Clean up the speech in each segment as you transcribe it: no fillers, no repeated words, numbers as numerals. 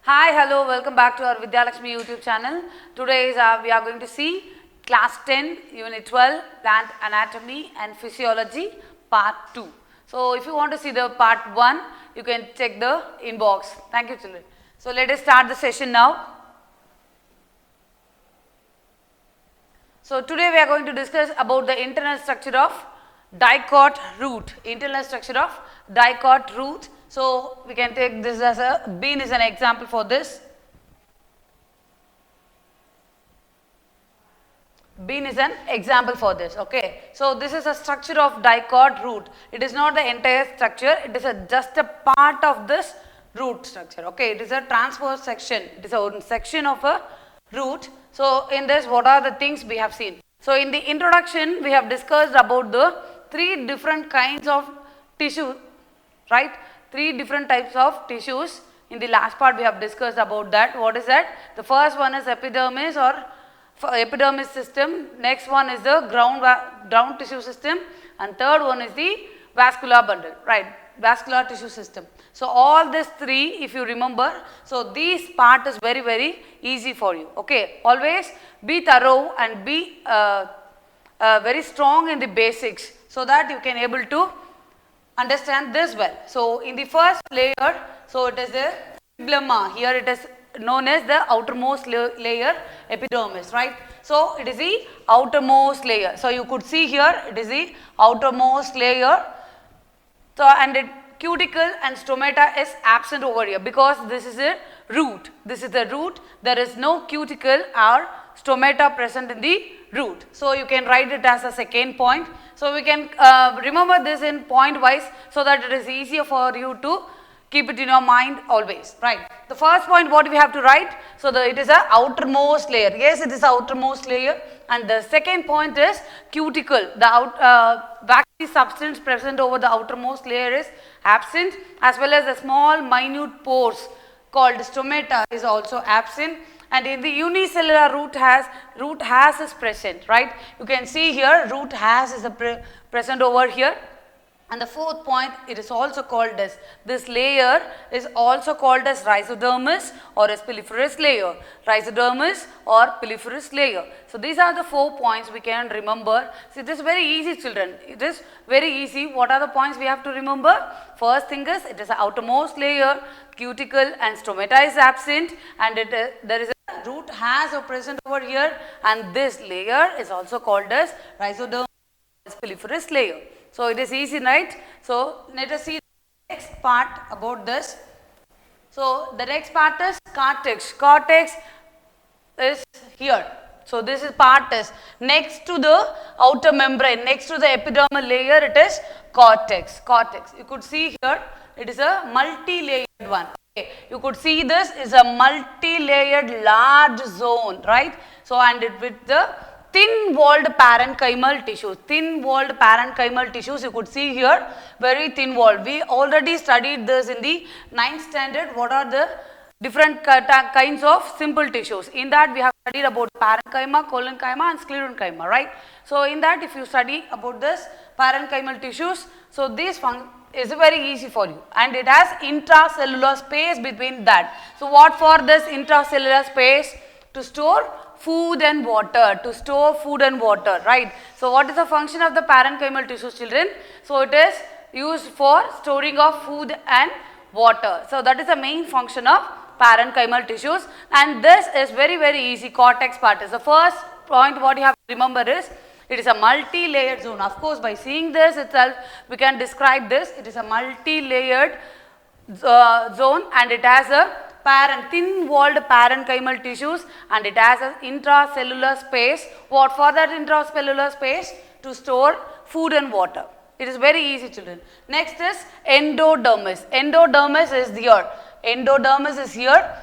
Hi, hello, welcome back to our Vidhyalakshmi YouTube channel. Today we are going to see class 10, unit 12, plant anatomy and physiology, part 2. So, if you want to see the part 1, you can check the inbox. Thank you, children. So, let us start the session now. So, today we are going to discuss about the internal structure of Dicot root. Internal structure of Dicot root. So, we can take this as a bean is an example for this. Bean is an example for this. Okay. So, this is a structure of Dicot root. It is not the entire structure. It is just a part of this root structure. Okay. It is a transverse section. It is a section of a root. So, in this what are the things we have seen? So, in the introduction we have discussed about the 3 different kinds of tissue, right? 3 different types of tissues. In the last part we have discussed about that. What is that? The first one is epidermis or epidermis system. Next one is the ground tissue system, and third one is the vascular bundle, right? Vascular tissue system. So, all these 3 if you remember, so this part is very easy for you. Okay, always be thorough and be very strong in the basics so that you can able to understand this well. So, in the first layer, so it is the phlegma. Here it is known as the outermost layer, epidermis, right? So, it is the outermost layer. So, you could see here it is the outermost layer. So, and it cuticle and stomata is absent over here because this is a root. This is the root. There is no cuticle or stomata present in the root. So, you can write it as a second point. So, we can remember this in point wise so that it is easier for you to keep it in your mind always, right? The first point what we have to write, so it is a outermost layer. Yes, it is outermost layer. And the second point is cuticle. The waxy substance present over the outermost layer is absent, as well as the small minute pores called stomata is also absent. And in the unicellular root has is present, right? You can see here root has is present over here. And the fourth point, it is also called as, this layer is also called as rhizodermis or as piliferous layer. Rhizodermis or piliferous layer. So, these are the 4 points we can remember. So, it is very easy, children. It is very easy. What are the points we have to remember? First thing is, it is the outermost layer, cuticle and stomata is absent, and there is a root has a present over here, and this layer is also called as rhizodermis or piliferous layer. So, it is easy, right? So, let us see the next part about this. So, the next part is cortex. Cortex is here. So, this is part is next to the outer membrane, next to the epidermal layer, it is cortex. Cortex. You could see here, it is a multi-layered one. Okay. You could see this is a multi-layered large zone, right? So, and it with the thin-walled parenchymal tissues. Thin-walled parenchymal tissues you could see here, very thin-walled. We already studied this in the 9th standard. What are the different kinds of simple tissues? In that we have studied about parenchyma, collenchyma and sclerenchyma, right? So, in that if you study about this parenchymal tissues, so this is very easy for you, and it has intracellular space between that. So, what for this intracellular space? To store food and water, to store food and water, right? So, what is the function of the parenchymal tissues, children? So, it is used for storing of food and water. So, that is the main function of parenchymal tissues, and this is very easy. Cortex part is the first point what you have to remember is, it is a multi-layered zone. Of course, by seeing this itself, we can describe this. It is a multi-layered zone, and it has a thin-walled parenchymal tissues, and it has an intracellular space. What for that intracellular space? To store food and water. It is very easy, children. Next is endodermis. Endodermis is here. Endodermis is here.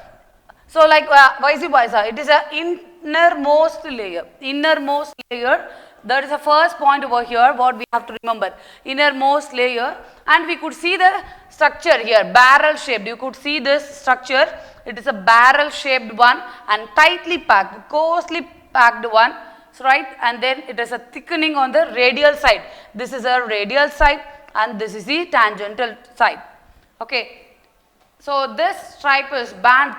So, like vice versa, it is an innermost layer. Innermost layer. That is the first point over here what we have to remember, innermost layer, and we could see the structure here, barrel shaped. You could see this structure, it is a barrel shaped one and tightly packed, closely packed one, so right, and then it is a thickening on the radial side. This is a radial side and this is the tangential side. Okay. So this stripe is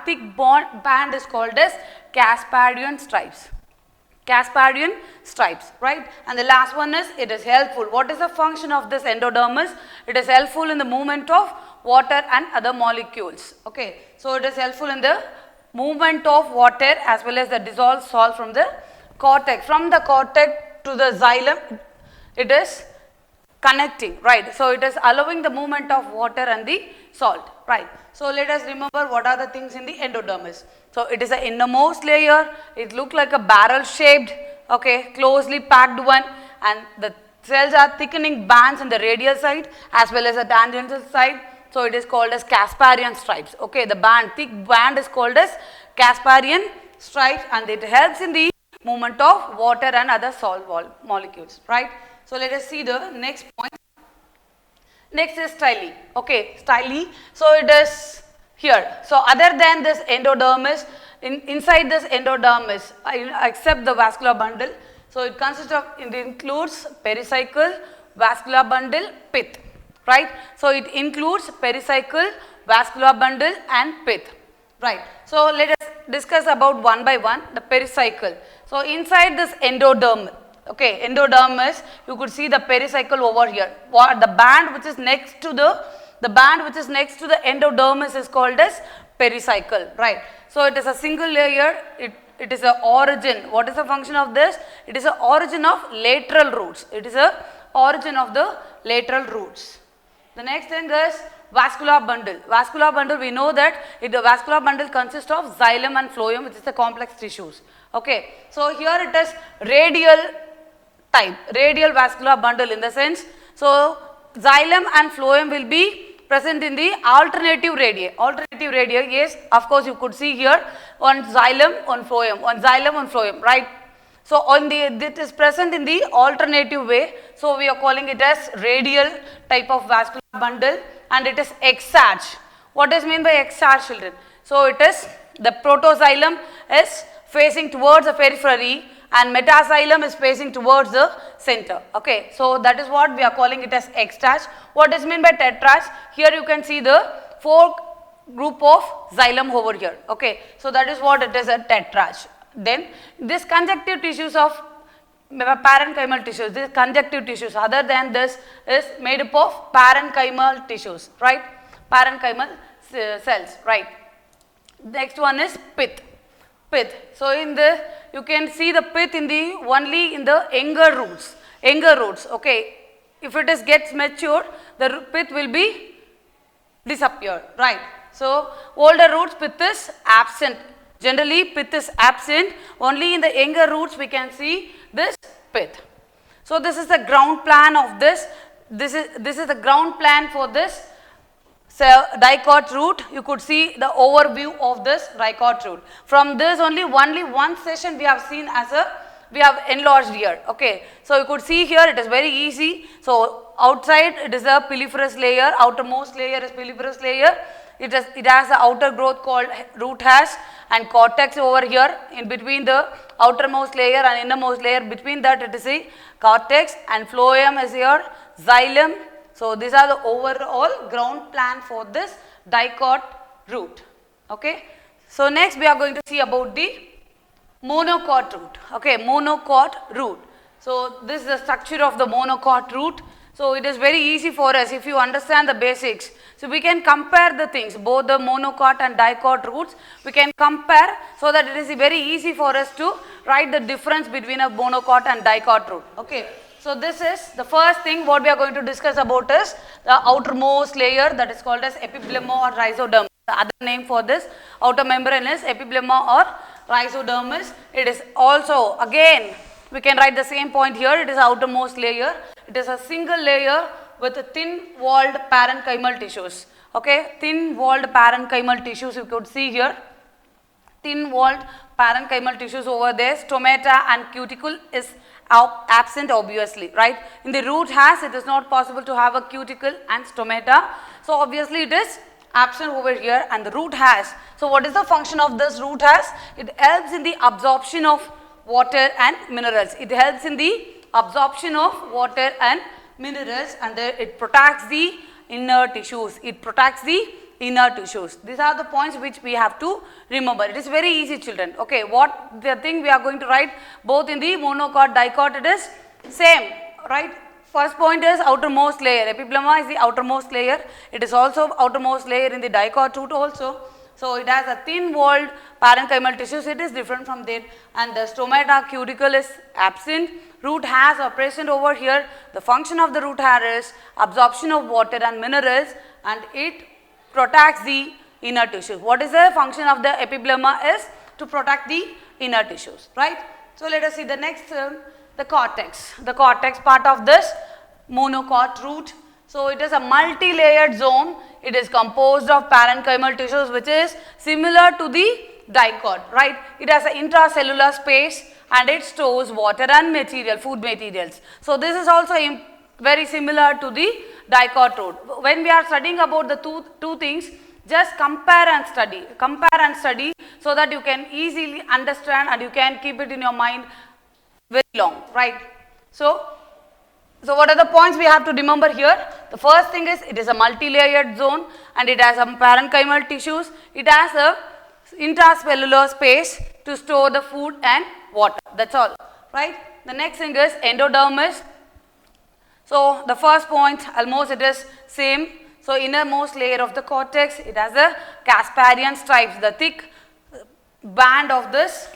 thick band is called as Casparian stripes. Casparian stripes, right? And the last one is, it is helpful. What is the function of this endodermis? It is helpful in the movement of water and other molecules. Okay, so it is helpful in the movement of water as well as the dissolved salt from the cortex. From the cortex to the xylem, it is connecting, right? So it is allowing the movement of water and the salt, right? So let us remember what are the things in the endodermis. So it is an innermost layer. It looks like a barrel shaped, okay, closely packed one, and the cells are thickening bands in the radial side as well as the tangential side. So it is called as Casparian stripes. Okay, the thick band is called as Casparian stripes, and it helps in the movement of water and other salt molecules, right? So let us see the next point. Next is styli. Okay, styli. So it is here. So other than this endodermis, inside this endodermis, except the vascular bundle, so it consists of, it includes pericycle, vascular bundle, pith, right? So it includes pericycle, vascular bundle and pith, right? So let us discuss about one by one the pericycle. So inside this endoderm, okay, endodermis, you could see the pericycle over here. The band which is next to the band which is next to the endodermis is called as pericycle, right? So it is a single layer. It is a origin. What is the function of this? It is a origin of lateral roots. It is a origin of the lateral roots. The next thing is vascular bundle. Vascular bundle, we know that the vascular bundle consists of xylem and phloem, which is the complex tissues. Okay, so here it is radial type, radial vascular bundle in the sense. So xylem and phloem will be present in the alternative radii. Alternative radii, yes, of course you could see here on xylem, on phloem, on xylem, on phloem, right? So on it is present in the alternative way. So we are calling it as radial type of vascular bundle, and it is exarch. What is meant by exarch, children? So it is the protoxylem is facing towards the periphery and metaxylem is facing towards the center. Okay, so that is what we are calling it as exarch. What is meant by tetrarch? Here you can see the 4 group of xylem over here. Okay, so that is what it is, a tetrarch. Then this conjunctive tissues of parenchymal tissues, this conjunctive tissues other than this is made up of parenchymal tissues, right? Parenchymal cells, right? Next one is pith. Pith. So in the, you can see the pith in the only in the younger roots. Okay. If it is gets matured, the pith will be disappear, right? So older roots, pith is absent. Generally pith is absent. Only in the younger roots we can see this pith. So this is the ground plan of this. This is the ground plan for this. So Dicot root, you could see the overview of this Dicot root. From this only one session we have seen as we have enlarged here. Okay, so you could see here it is very easy. So outside it is a piliferous layer, outermost layer is piliferous layer. It has the outer growth called root hairs and cortex over here. In between the outermost layer and innermost layer, between that it is a cortex, and phloem is here, xylem. So these are the overall ground plan for this Dicot root. Okay. So next we are going to see about the monocot root. Okay, monocot root. So this is the structure of the monocot root. So it is very easy for us if you understand the basics. So we can compare the things, both the monocot and dicot roots. We can compare so that it is very easy for us to write the difference between a monocot and dicot root. Okay. So this is the first thing what we are going to discuss about is the outermost layer, that is called as epiblema or rhizoderm. The other name for this outer membrane is epiblema or rhizodermis. It is also, again, we can write the same point here. It is outermost layer. It is a single layer with thin walled parenchymal tissues. Okay, thin walled parenchymal tissues you could see here. Thin walled parenchymal tissues over there. Stomata and cuticle is absent obviously, right? In the root hairs it is not possible to have a cuticle and stomata. So obviously it is absent over here, and the root hairs. So what is the function of this root hairs? It helps in the absorption of water and minerals. It helps in the absorption of water and minerals, and it protects the inner tissues. It protects the inner tissues. These are the points which we have to remember. It is very easy, children. Okay, what the thing we are going to write both in the monocot, dicot, it is same, right? First point is outermost layer. Epiblemma is the outermost layer. It is also outermost layer in the dicot root also. So it has a thin walled parenchymal tissues. It is different from that. And the stomata cuticle is absent. Root hairs are present over here. The function of the root hair is absorption of water and minerals, and it protects the inner tissues. What is the function of the epiblemma is to protect the inner tissues, right? So let us see the next the cortex. The cortex part of this monocot root. So it is a multi-layered zone. It is composed of parenchymal tissues which is similar to the dicot, right? It has an intracellular space and it stores water and material, food materials. So this is also very similar to the dicot root. When we are studying about the two things, just compare and study so that you can easily understand and you can keep it in your mind very long, right? So what are the points we have to remember here? The first thing is it is a multi-layered zone and it has some parenchymal tissues. It has a intracellular space to store the food and water. That's all, right? The next thing is endodermis. So the first point, almost it is same. So innermost layer of the cortex, it has a Casparian stripes. The thick band of this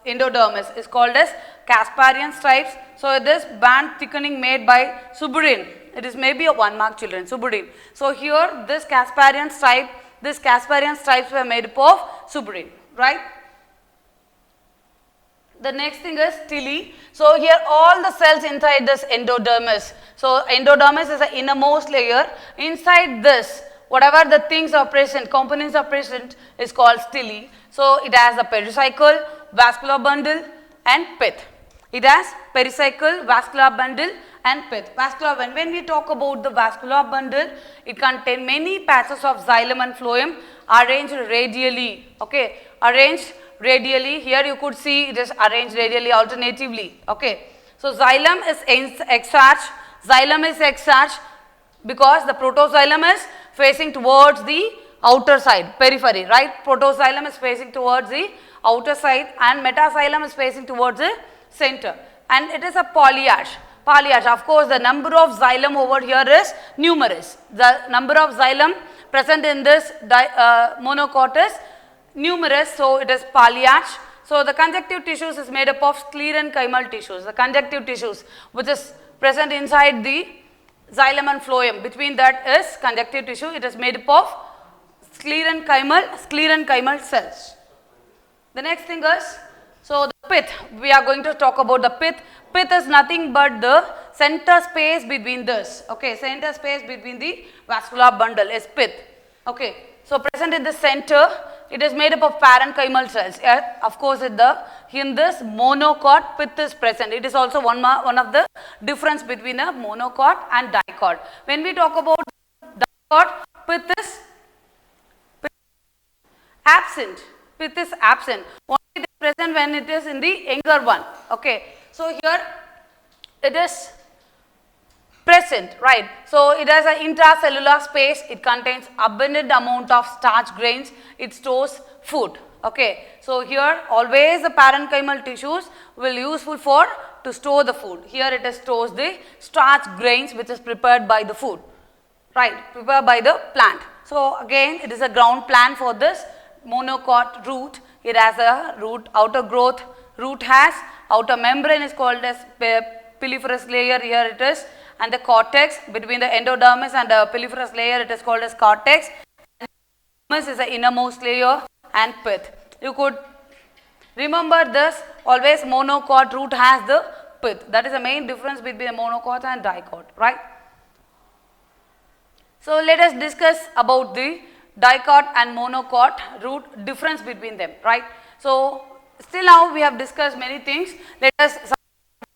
endodermis is called as Casparian stripes. So this band thickening made by suberin. It is maybe a 1 mark, children, suberin. So here this Casparian stripes were made up of suberin, right? The next thing is stele. So here all the cells inside this endodermis. So endodermis is the innermost layer. Inside this, whatever the things are present, components are present, is called stele. So it has a pericycle, vascular bundle and pith. It has pericycle, vascular bundle and pith. When we talk about the vascular bundle, it contains many patches of xylem and phloem arranged radially. Okay, arranged radially. Here you could see it is arranged radially alternatively. Okay, so xylem is exarch. Xylem is exarch because the protoxylem is facing towards the outer side, periphery, right? Protoxylem is facing towards the outer side and metaxylem is facing towards the center, and it is a polyarch. Of course, the number of xylem over here is numerous. The number of xylem present in this monocot is numerous, so it is polyarch. So the conjunctive tissues is made up of sclerenchymal tissues. The conjunctive tissues which is present inside the xylem and phloem, between that is conjunctive tissue. It is made up of sclerenchymal cells. The next thing is, so the pith, we are going to talk about the pith. Pith is nothing but the center space between this. Okay, center space between the vascular bundle is pith. Okay, so present in the center, it is made up of parenchymal cells. Of course, in this monocot, pith is present. It is also one of the difference between a monocot and dicot. When we talk about dicot, pith is absent. Pith is absent. Only it is present when it is in the younger one. Okay, so here it is present, right? So it has an intracellular space. It contains abundant amount of starch grains. It stores food. Okay, so here always the parenchymal tissues will useful for to store the food. Here it stores the starch grains which is prepared by the food, right? Prepared by the plant. So again, it is a ground plan for this monocot root. It has a root outer growth. Root has outer membrane is called as piliferous layer. Here it is, and the cortex between the endodermis and the piliferous layer, it is called as cortex. Endodermis is the innermost layer and pith. You could remember this. Always monocot root has the pith. That is the main difference between the monocot and dicot, right? So let us discuss about the dicot and monocot root difference between them, right? So still now we have discussed many things. Let us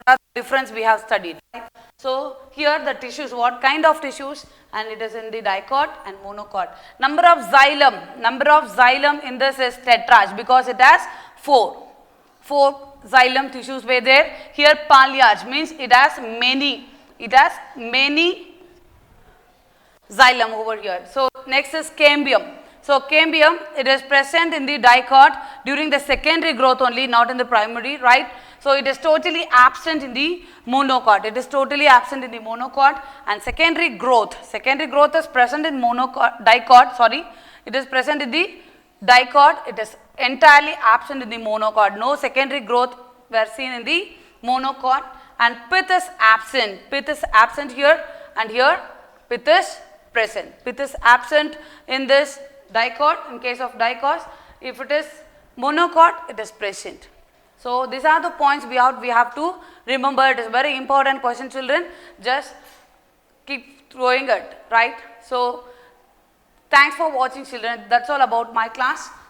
the difference we have studied, right? So here the tissues, what kind of tissues, and it is in the dicot and monocot. Number of xylem in this is tetrarch because it has four xylem tissues were there. Here polyarch means it has many xylem over here. So next is cambium. So cambium, it is present in the dicot during the secondary growth only, not in the primary, right? So it is totally absent in the monocot. It is totally absent in the monocot, and secondary growth is present in dicot, sorry. It is present in the dicot. It is entirely absent in the monocot. No secondary growth were seen in the monocot, and pith is absent. Pith is absent here, and here pith is present. Pith is absent in this dicot. In case of dicot, if it is monocot, it is present. So these are the points we have to remember. It is very important question, children. Just keep throwing it, right? So thanks for watching, children. That's all about my class.